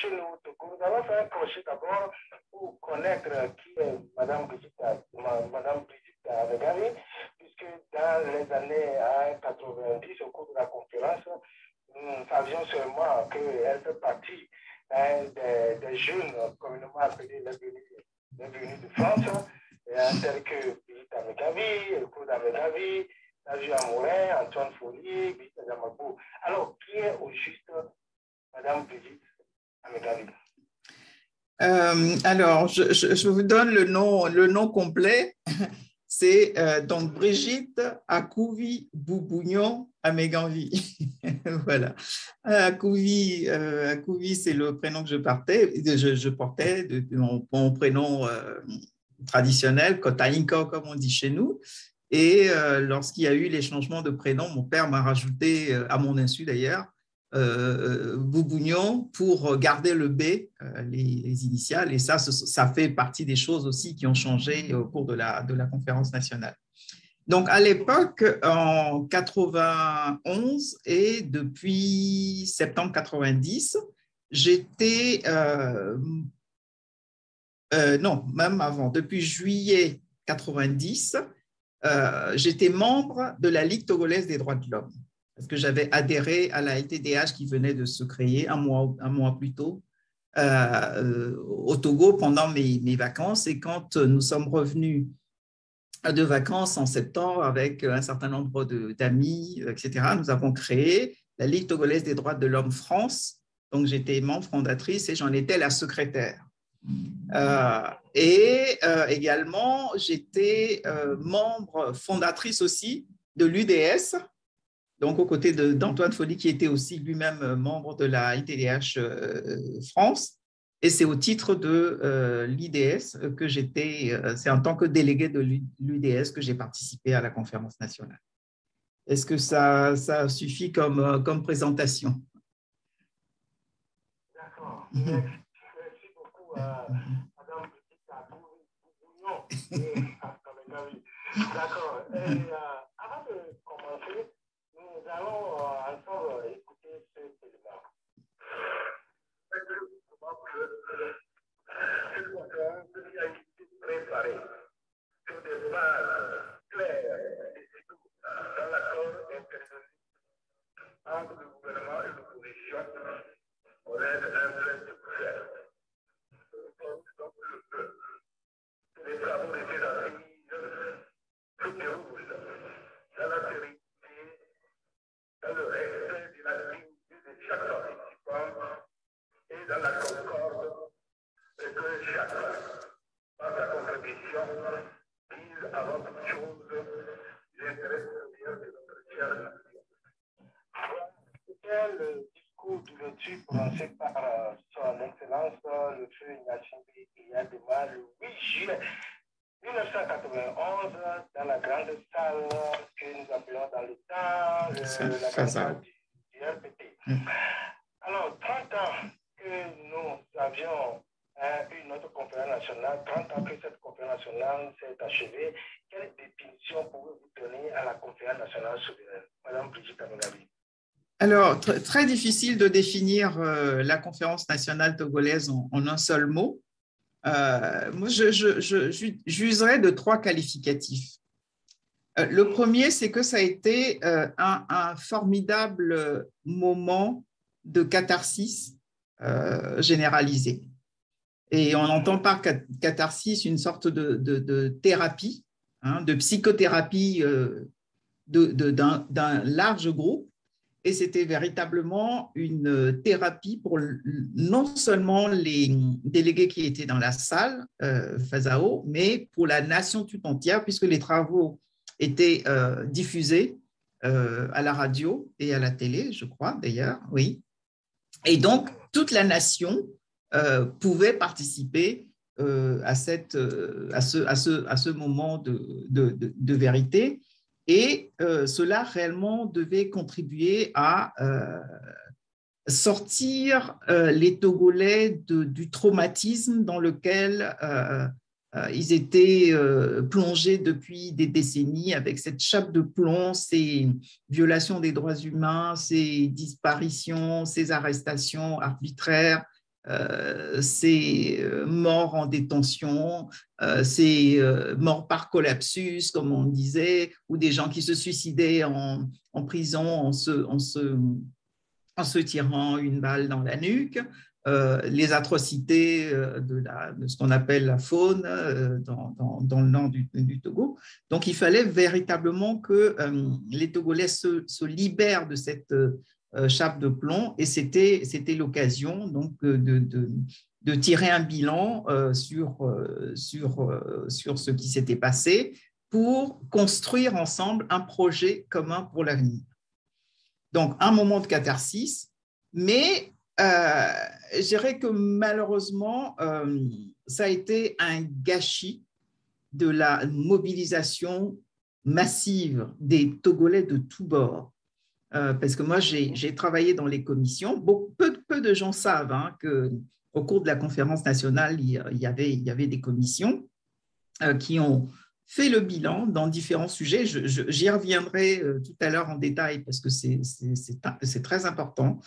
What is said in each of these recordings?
chez nous au Togo. Nous allons faire un crochet d'abord pour connaître qui est Madame Brigitte Amegawi, puisque dans les années 90, au cours de la conférence, nous savions seulement qu'elle fait partie des jeunes communément appelés les venus de France, tels que Brigitte Amegawi, Claude Amegawi, Nadia Morin, Antoine Folie, Brigitte Amegawi. Alors, qui est au juste Madame Brigitte Amegawi? Alors, je vous donne le nom complet. C'est donc Brigitte Akouvi Boubouignon Amegawi. Voilà. Akouvi, c'est le prénom que je portais, mon prénom traditionnel, Kotainko, comme on dit chez nous. Et lorsqu'il y a eu les changements de prénom, mon père m'a rajouté, à mon insu d'ailleurs, Boubouignon pour garder le B, les initiales, et ça fait partie des choses aussi qui ont changé au cours de la conférence nationale. Donc à l'époque, en 91 et depuis septembre 90, j'étais, non, même avant, depuis juillet 90, j'étais membre de la Ligue togolaise des droits de l'homme, parce que j'avais adhéré à la LTDH qui venait de se créer un mois plus tôt au Togo pendant mes vacances. Et quand nous sommes revenus de vacances en septembre avec un certain nombre d'amis, etc., nous avons créé la Ligue togolaise des droits de l'homme France. Donc, j'étais membre fondatrice et j'en étais la secrétaire. Également, j'étais membre fondatrice aussi de l'UDS, donc aux côtés d'Antoine Folie, qui était aussi lui-même membre de la ITDH France. Et c'est au titre de l'IDS que c'est en tant que délégué de l'UDS que j'ai participé à la conférence nationale. Est-ce que ça suffit comme présentation? D'accord. Merci beaucoup à Madame Brigitte Amegawi. D'accord. Avant de commencer, nous allons ensemble écouter ce élément. Cette conférence a été préparée sur des bases claires et surtout dans l'accord intervenu entre le gouvernement et l'opposition. On aide un plein de pouvoir. Les travaux de ces assises se déroulent dans la sérénité, dans le respect de la dignité de chaque participant et dans la concorde et que chacun, par sa contribution, vise avant toute chose l'intérêt supérieur de notre chère nation. C'était le discours d'ouverture prononcé par son Excellence, le feu Ignacio Eyadema, le 8 juillet 1991, dans la grande salle que nous appelons dans le temps la grande salle du RPT. Alors, 30 ans que nous avions une autre conférence nationale, 30 ans que cette conférence nationale s'est achevée, quelle définition pouvez-vous donner à la conférence nationale souveraine, Madame Brigitte Amegawi? Alors, très difficile de définir la conférence nationale togolaise en un seul mot. Moi, j'userais de 3 qualificatifs. Le premier, c'est que ça a été un formidable moment de catharsis généralisée. Et on entend par catharsis une sorte de thérapie, de psychothérapie d'un large groupe. Et c'était véritablement une thérapie pour non seulement les délégués qui étaient dans la salle, FASAO, mais pour la nation tout entière, puisque les travaux étaient diffusés à la radio et à la télé, je crois d'ailleurs, oui. Et donc, toute la nation pouvait participer à ce moment de vérité. Et cela réellement devait contribuer à sortir les Togolais du traumatisme dans lequel ils étaient plongés depuis des décennies avec cette chape de plomb, ces violations des droits humains, ces disparitions, ces arrestations arbitraires, ces morts en détention, ces morts par collapsus, comme on disait, ou des gens qui se suicidaient en prison en se tirant une balle dans la nuque, les atrocités de ce qu'on appelle la faune dans le nord du Togo. Donc, il fallait véritablement que les Togolais se libèrent de cette chape de plomb, et c'était l'occasion donc de tirer un bilan sur ce qui s'était passé pour construire ensemble un projet commun pour l'avenir. Donc, un moment de catharsis, mais je dirais que malheureusement, ça a été un gâchis de la mobilisation massive des Togolais de tous bords. Parce que moi, j'ai travaillé dans les commissions. Peu de gens savent qu'au cours de la conférence nationale, il y avait des commissions qui ont fait le bilan dans différents sujets. J'y reviendrai tout à l'heure en détail parce que c'est très important.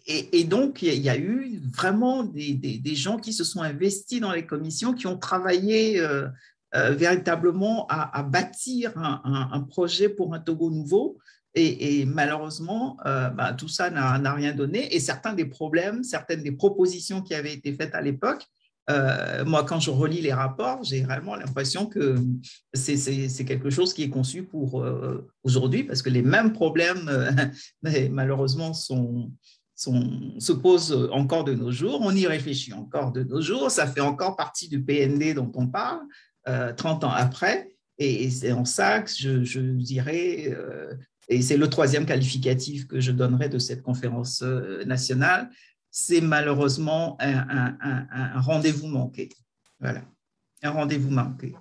Et donc, il y a eu vraiment des gens qui se sont investis dans les commissions, qui ont travaillé véritablement à bâtir un projet pour un Togo nouveau. Et malheureusement, tout ça n'a rien donné. Et certaines des propositions qui avaient été faites à l'époque, moi, quand je relis les rapports, j'ai vraiment l'impression que c'est quelque chose qui est conçu pour aujourd'hui, parce que les mêmes problèmes, malheureusement, se posent encore de nos jours. On y réfléchit encore de nos jours. Ça fait encore partie du PND dont on parle 30 ans après. Et c'est en ça que je dirais, et c'est le troisième qualificatif que je donnerai de cette conférence nationale, c'est malheureusement un rendez-vous manqué. Voilà, un rendez-vous manqué.